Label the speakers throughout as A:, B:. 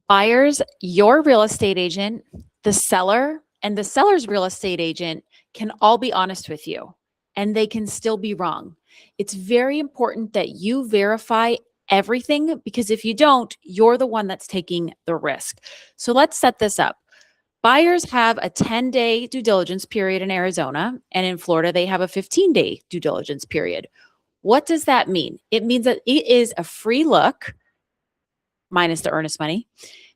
A: Buyers, your real estate agent, the seller, and the seller's real estate agent can all be honest with you, and they can still be wrong. It's very important that you verify everything, because if you don't, you're the one that's taking the risk. So let's set this up. Buyers have a 10-day due diligence period in Arizona, and in Florida, they have a 15-day due diligence period. What does that mean? It means that it is a free look, minus the earnest money,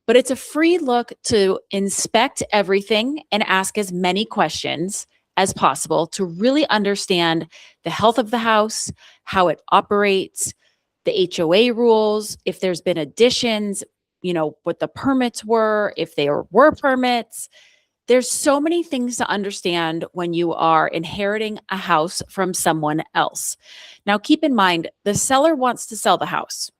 A: but it's a free look to inspect everything and ask as many questions as possible to really understand the health of the house, how it operates, the HOA rules, if there's been additions, what the permits were, if there were permits. There's so many things to understand when you are inheriting a house from someone else. Now, keep in mind, the seller wants to sell the house.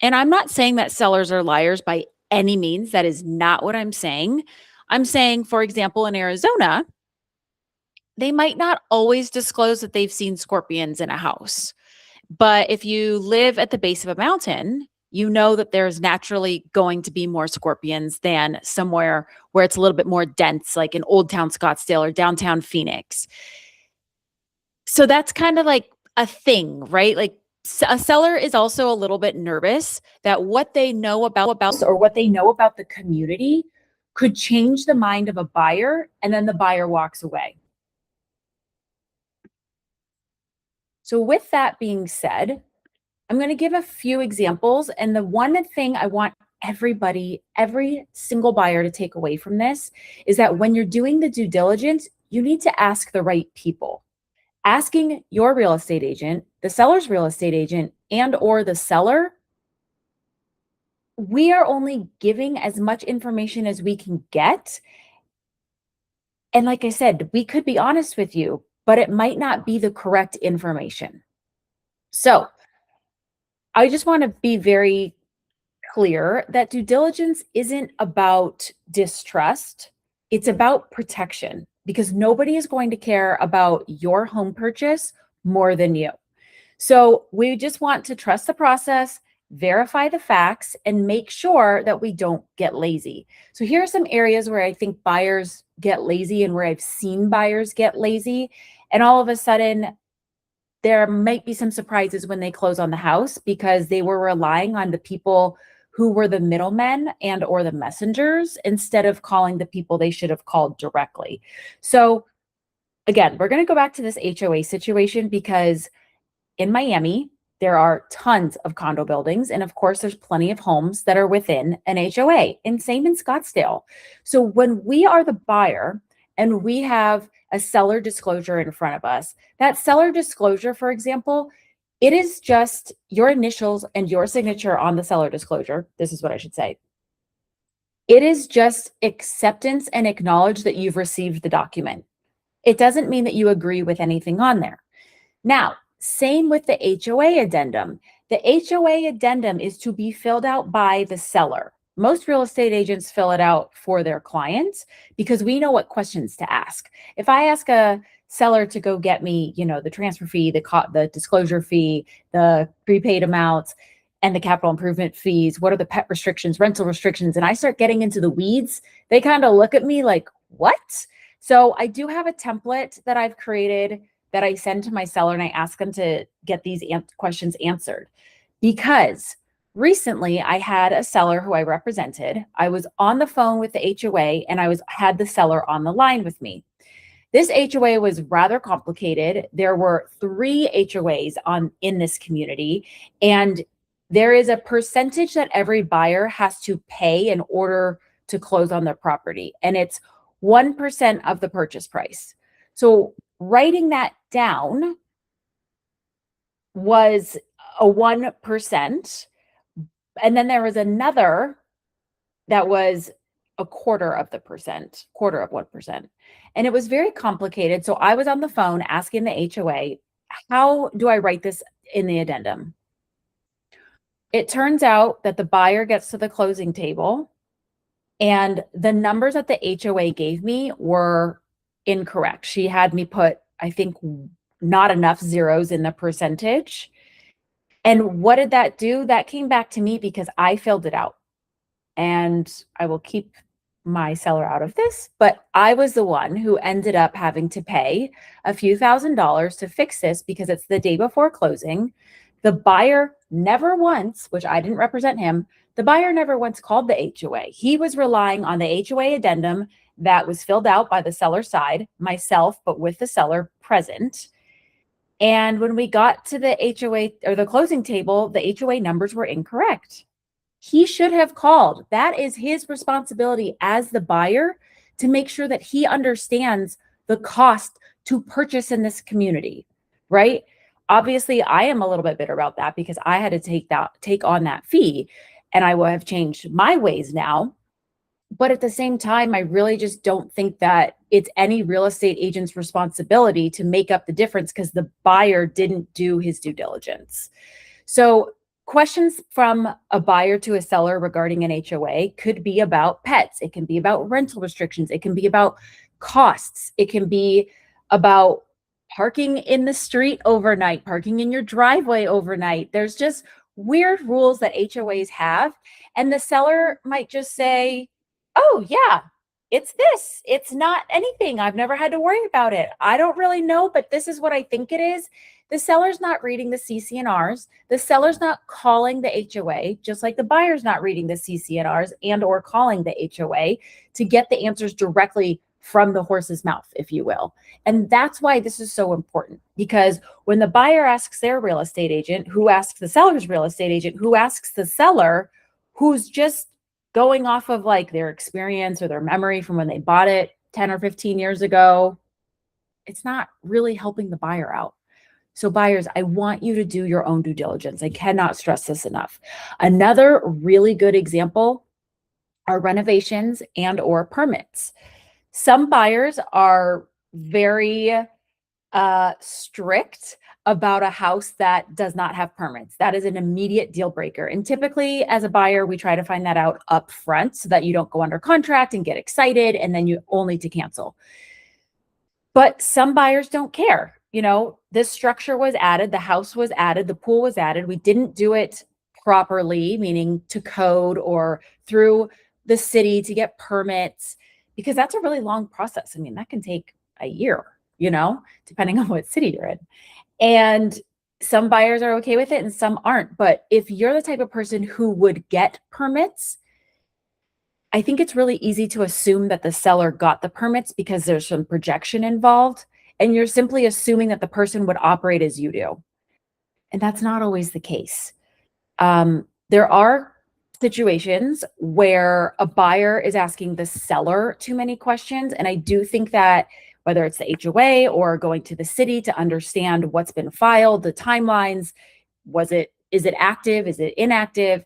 A: And I'm not saying that sellers are liars by any means. That is not what I'm saying. I'm saying, for example, in Arizona, they might not always disclose that they've seen scorpions in a house. But if you live at the base of a mountain, you know that there's naturally going to be more scorpions than somewhere where it's a little bit more dense, like in Old Town Scottsdale or downtown Phoenix. So that's kind of like a thing, right? Like a seller is also a little bit nervous that what they know about or what they know about the community could change the mind of a buyer, and then the buyer walks away. So with that being said, I'm going to give a few examples. And the one thing I want everybody, every single buyer to take away from this is that when you're doing the due diligence, you need to ask the right people. Asking your real estate agent, the seller's real estate agent, and or the seller, we are only giving as much information as we can get. And like I said, we could be honest with you, but it might not be the correct information. So I just want to be very clear that due diligence isn't about distrust. It's about protection, because nobody is going to care about your home purchase more than you. So we just want to trust the process, verify the facts, and make sure that we don't get lazy. So here are some areas where I think buyers get lazy and where I've seen buyers get lazy. And all of a sudden, there might be some surprises when they close on the house because they were relying on the people who were the middlemen and or the messengers instead of calling the people they should have called directly. So again, we're going to go back to this HOA situation because in Miami, there are tons of condo buildings. And of course, there's plenty of homes that are within an HOA, and same in Scottsdale. So when we are the buyer and we have a seller disclosure in front of us, that seller disclosure, for example, it is just your initials and your signature on the seller disclosure. This is what I should say. It is just acceptance and acknowledge that you've received the document. It doesn't mean that you agree with anything on there. Now, same with the HOA addendum. The HOA addendum is to be filled out by the seller. Most real estate agents fill it out for their clients because we know what questions to ask. If I ask a seller to go get me, the transfer fee, the disclosure fee, the prepaid amounts, and the capital improvement fees, what are the pet restrictions, rental restrictions, and I start getting into the weeds, they kind of look at me like, what? So I do have a template that I've created that I send to my seller, and I ask them to get these questions answered. Because recently I had a seller who I represented. I was on the phone with the HOA and I had the seller on the line with me. This HOA was rather complicated. There were 3 HOAs in this community, and there is a percentage that every buyer has to pay in order to close on their property, and it's 1% of the purchase price. So writing that down was a 1%. And then there was another that was a quarter of 1%. And it was very complicated. So I was on the phone asking the HOA, how do I write this in the addendum? It turns out that the buyer gets to the closing table and the numbers that the HOA gave me were incorrect. She had me put, I think, not enough zeros in the percentage. And what did that do? That came back to me because I filled it out. and I will keep my seller out of this, but I was the one who ended up having to pay a few $1,000s to fix this because it's the day before closing. The buyer never once, which I didn't represent him, the buyer never once called the HOA. He was relying on the HOA addendum that was filled out by the seller side, myself, but with the seller present. And when we got to the HOA or the closing table, the HOA numbers were incorrect. He should have called. That is his responsibility as the buyer to make sure that he understands the cost to purchase in this community, right? Obviously, I am a little bit bitter about that because I had to take on that fee, and I will have changed my ways now. But at the same time, I really just don't think that it's any real estate agent's responsibility to make up the difference because the buyer didn't do his due diligence. So questions from a buyer to a seller regarding an HOA could be about pets. It can be about rental restrictions. It can be about costs. It can be about parking in the street overnight, parking in your driveway overnight. There's just weird rules that HOAs have. And the seller might just say, oh, yeah, it's this. It's not anything. I've never had to worry about it. I don't really know, but this is what I think it is. The seller's not reading the CC&Rs. The seller's not calling the HOA, just like the buyer's not reading the CC&Rs and or calling the HOA to get the answers directly from the horse's mouth, if you will. And that's why this is so important, because when the buyer asks their real estate agent, who asks the seller's real estate agent, who asks the seller, who's just going off of like their experience or their memory from when they bought it 10 or 15 years ago, it's not really helping the buyer out. So buyers, I want you to do your own due diligence. I cannot stress this enough. Another really good example are renovations and or permits. Some buyers are very strict about a house that does not have permits. That is an immediate deal breaker. And typically as a buyer, we try to find that out up front so that you don't go under contract and get excited and then you only to cancel. But some buyers don't care. You know, this structure was added, the house was added, the pool was added. We didn't do it properly, meaning to code or through the city to get permits, because that's a really long process. I mean, that can take a year, you know, depending on what city you're in. And some buyers are okay with it and some aren't. But if you're the type of person who would get permits, I think it's really easy to assume that the seller got the permits because there's some projection involved, and you're simply assuming that the person would operate as you do. And that's not always the case. There are situations where a buyer is asking the seller too many questions. And I do think that whether it's the HOA or going to the city to understand what's been filed, the timelines, is it active? Is it inactive?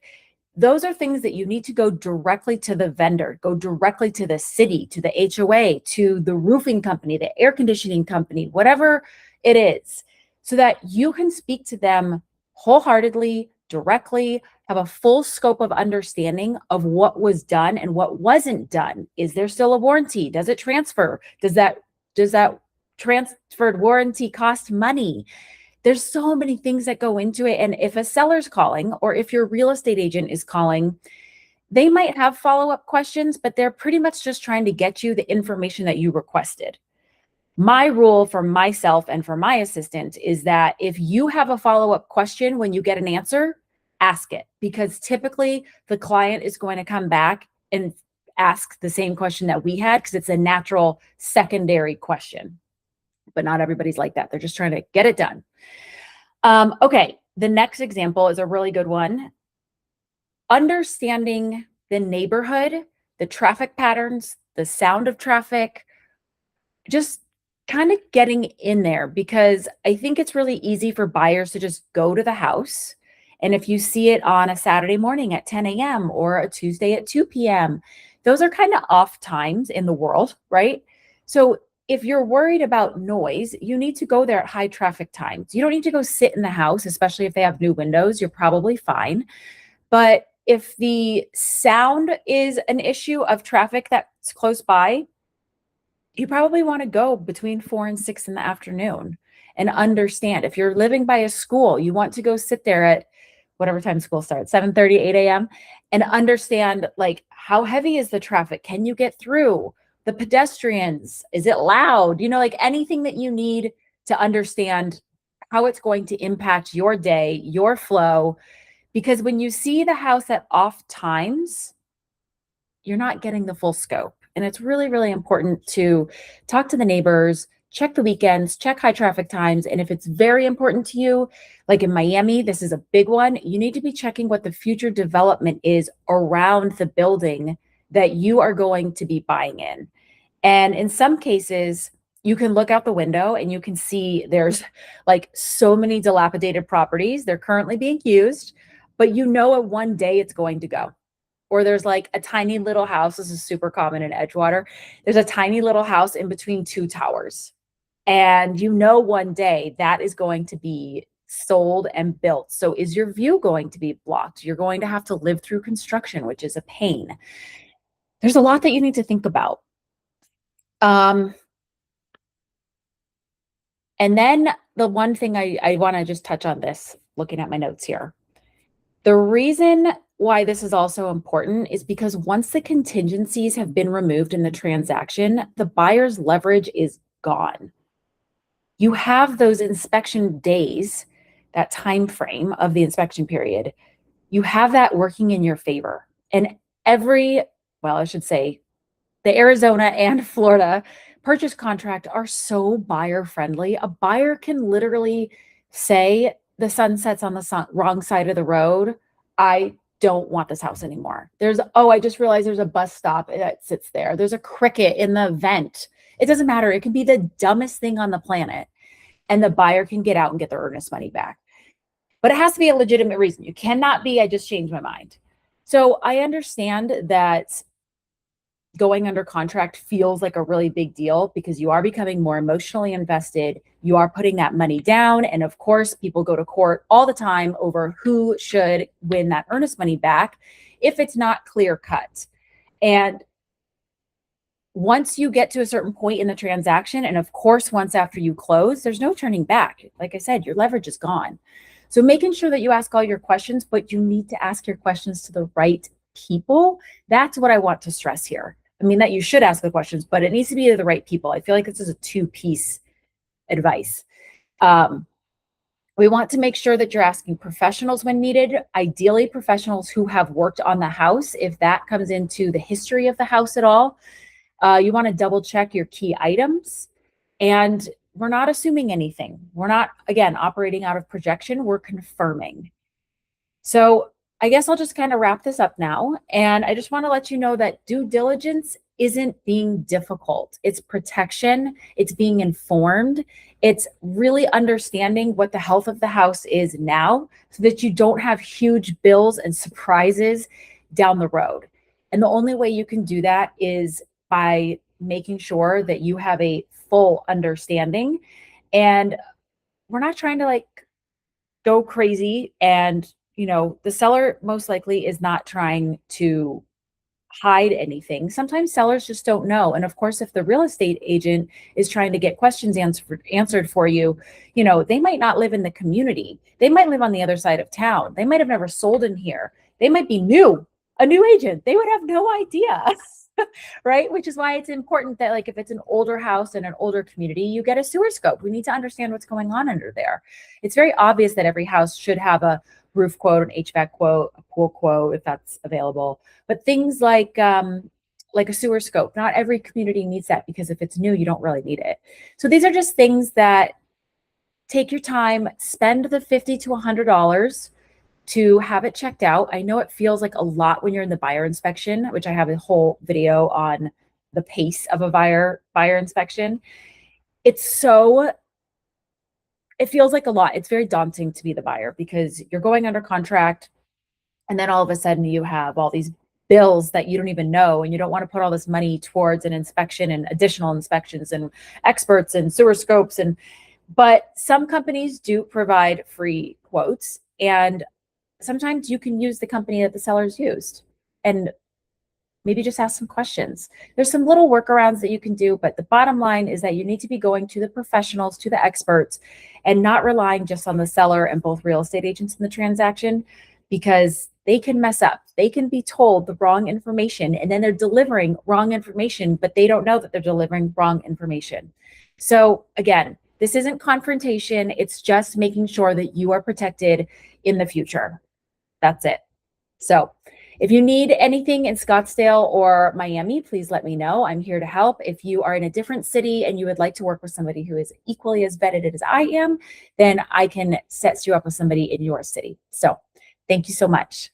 A: Those are things that you need to go directly to the vendor, go directly to the city, to the HOA, to the roofing company, the air conditioning company, whatever it is, so that you can speak to them wholeheartedly, directly, have a full scope of understanding of what was done and what wasn't done. Is there still a warranty? Does it transfer? Does that transferred warranty cost money? There's so many things that go into it. And if a seller's calling or if your real estate agent is calling, they might have follow-up questions, but they're pretty much just trying to get you the information that you requested. My rule for myself and for my assistant is that if you have a follow-up question when you get an answer, ask it, because typically the client is going to come back and ask the same question that we had because it's a natural secondary question. But not everybody's like that. They're just trying to get it done. Okay, the next example is a really good one. Understanding the neighborhood, the traffic patterns, the sound of traffic, just kind of getting in there, because I think it's really easy for buyers to just go to the house. And if you see it on a Saturday morning at 10 a.m. or a Tuesday at 2 p.m., those are kind of off times in the world, right? So if you're worried about noise, you need to go there at high traffic times. You don't need to go sit in the house, especially if they have new windows. You're probably fine. But if the sound is an issue of traffic that's close by, you probably want to go between 4 and 6 in the afternoon and understand. If you're living by a school, you want to go sit there at whatever time school starts, 7:30, 8 a.m., and understand, like, how heavy is the traffic? Can you get through? The pedestrians, is it loud? Like anything that you need to understand how it's going to impact your day, your flow. Because when you see the house at off times, you're not getting the full scope. And it's really, really important to talk to the neighbors, check the weekends, check high traffic times. And if it's very important to you, like in Miami, this is a big one, you need to be checking what the future development is around the building that you are going to be buying in. And in some cases, you can look out the window and you can see there's like so many dilapidated properties. They're currently being used, but at one day it's going to go. Or there's like a tiny little house. This is super common in Edgewater. There's a tiny little house in between two towers. And one day that is going to be sold and built. So is your view going to be blocked? You're going to have to live through construction, which is a pain. There's a lot that you need to think about. And then the one thing I want to just touch on this, looking at my notes here. The reason why this is also important is because once the contingencies have been removed in the transaction, the buyer's leverage is gone. You have those inspection days, that time frame of the inspection period. You have that working in your favor. And I should say, the Arizona and Florida purchase contract are so buyer friendly. A buyer can literally say, the sun sets on the wrong side of the road. I don't want this house anymore. I just realized there's a bus stop that sits there. There's a cricket in the vent. It doesn't matter. It can be the dumbest thing on the planet. And the buyer can get out and get their earnest money back. But it has to be a legitimate reason. You cannot be, I just changed my mind. So I understand that going under contract feels like a really big deal because you are becoming more emotionally invested. You are putting that money down. And of course, people go to court all the time over who should win that earnest money back if it's not clear cut. And once you get to a certain point in the transaction, and of course, once after you close, there's no turning back. Like I said, your leverage is gone. So making sure that you ask all your questions, but you need to ask your questions to the right people. That's what I want to stress here. I mean, that you should ask the questions, but it needs to be to the right people. I feel like this is a two-piece advice. We want to make sure that you're asking professionals when needed, ideally professionals who have worked on the house, if that comes into the history of the house at all. You want to double check your key items, and we're not assuming anything. We're not, again, operating out of projection. We're confirming. So I guess I'll just kind of wrap this up now. And I just want to let you know that due diligence isn't being difficult. It's protection. It's being informed. It's really understanding what the health of the house is now so that you don't have huge bills and surprises down the road. And the only way you can do that is by making sure that you have a full understanding. And we're not trying to go crazy. And, the seller most likely is not trying to hide anything. Sometimes sellers just don't know. And of course, if the real estate agent is trying to get questions answered for you, they might not live in the community. They might live on the other side of town. They might have never sold in here. They might be a new agent. They would have no idea. Right? Which is why it's important that if it's an older house in an older community, you get a sewer scope. We need to understand what's going on under there. It's very obvious that every house should have a roof quote, an HVAC quote, a pool quote, if that's available. But things like a sewer scope, not every community needs that because if it's new, you don't really need it. So these are just things that take your time, spend the $50 to $100 to have it checked out. I know it feels like a lot when you're in the buyer inspection, which I have a whole video on the pace of a buyer inspection. It feels like a lot. It's very daunting to be the buyer because you're going under contract and then all of a sudden you have all these bills that you don't even know, and you don't want to put all this money towards an inspection and additional inspections and experts and sewer scopes. But some companies do provide free quotes, and sometimes you can use the company that the sellers used and maybe just ask some questions. There's some little workarounds that you can do, but the bottom line is that you need to be going to the professionals, to the experts, and not relying just on the seller and both real estate agents in the transaction, because They can mess up. They can be told the wrong information, and then they're delivering wrong information, but they don't know that they're delivering wrong information. So again, this isn't confrontation. It's just making sure that you are protected in the future. That's it. So if you need anything in Scottsdale or Miami, please let me know. I'm here to help. If you are in a different city and you would like to work with somebody who is equally as vetted as I am, then I can set you up with somebody in your city. So thank you so much.